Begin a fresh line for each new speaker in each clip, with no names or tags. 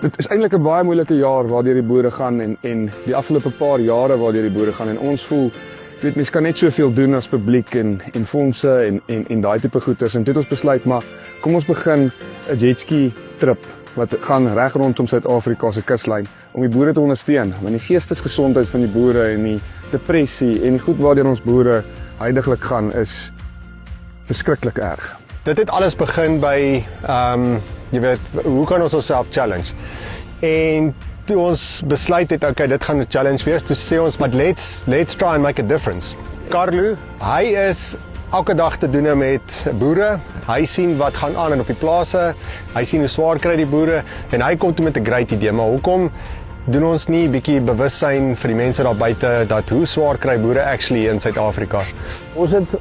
Dit is eintlik 'n baie moeilike jaar waardeur die boere gaan en die afgelope paar jare waardeur die boere gaan en ons voel, weet mens kan net soveel doen as publiek en fondse en daai tipe goeders en toe het ons besluit maar kom ons begin 'n jetski trip wat gaan reg rondom Suid-Afrika se kuslyn om die boere te ondersteun, want die geestesgesondheid van die boere en die depressie en die goed waardeur ons boere huidiglik gaan is verskriklik erg.
Dit het alles begin by jy weet, hoe kan ons onsself challenge? En toe ons besluit het, okay, dit gaan 'n challenge wees, toe sê ons, but let's try and make a difference. Carlo, hy is elke dag te doen met boere. Hy sien wat gaan aan op die plase. Hy sien hoe swaar kry die boere en hy kom toe met 'n great idee, maar hoekom doen ons nie 'n bietjie bewussyn vir die mense daar buite dat hoe swaar kry boere actually in Suid-Afrika?
Ons het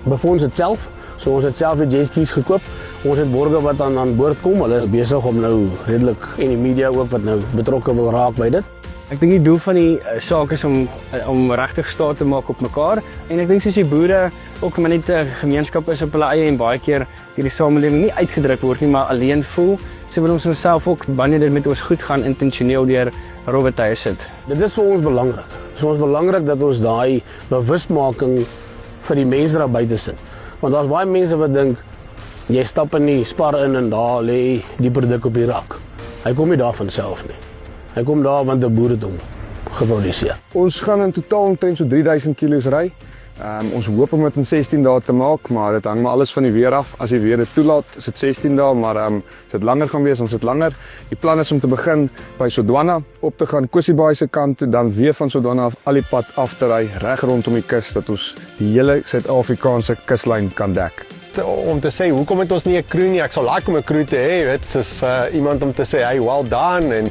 befonds dit self. So ons het self die jetskis gekoop. Ons het borgers wat aan boord kom. Hulle is besig om nou redelik en die media ook wat nou betrokke wil raak by dit.
Ek dink die doel van die saak is om regtig staat te maak op mekaar en ek dink soos die boere ook maar net 'n gemeenskap is op hulle eie en baie keer deur die samelewing nie uitgedruk word nie, maar alleen voel. So wil ons onsself ook wanneer dit met ons goed gaan intentioneel deur robbertye sit.
Dit is vir ons belangrik. Dit is vir ons belangrik dat ons daai bewustmaking vir die mense daar buite sit. Want daar's baie mense wat dink jy stap in die Spar in en daar lê die produk op die rak. Hy kom nie daar van self nie. Hy kom daar want 'n boer het hom geproduseer.
Ons gaan in totaal omtrent so 3000 kilos ry. Ons hoop om dit in 16 dae te maak, maar dit hang maar alles van die weer af. As die weer dit toelaat, is dit 16 dae, maar as dit langer gaan wees, ons dit langer. Die plan is om te begin by Sodwana, op te gaan Kusibaai se kant toe, dan weer van Sodwana af al die pad af te ry reg rondom die kus dat ons die hele Suid-Afrikaanse kuslyn kan dek.
Om te sê, hoekom het ons nie 'n crew nie? Ek sal like om 'n crew te hê, weet, soos iemand om te sê, hey, well done, en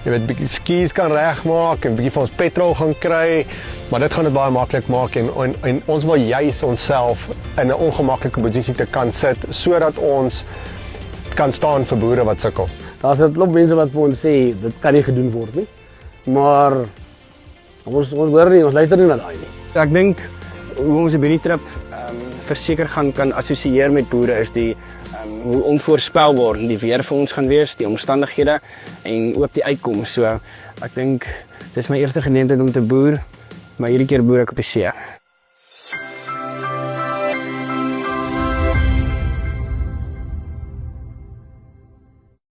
jy weet, bietjie skis kan regmaak en bietjie vir ons petrol gaan kry, maar dit gaan dit baie maklik maak en ons wil juis onsself in 'n ongemaklike posisie te kan sit sodat ons kan staan vir boere wat sukkel.
Daar's 'n klomp mense wat vir ons sê dit kan nie gedoen word nie. Maar ons hoor nie, ons luister nie na daai nie.
Ek dink hoe ons 'n trip verseker kan assosieer met boere is die hoe onvoorspelbaar die weer vir ons gaan wees, die omstandighede en ook die uitkoms. So ek dink dis my eerste geleentheid om te boer, maar hierdie keer boer ek op die see.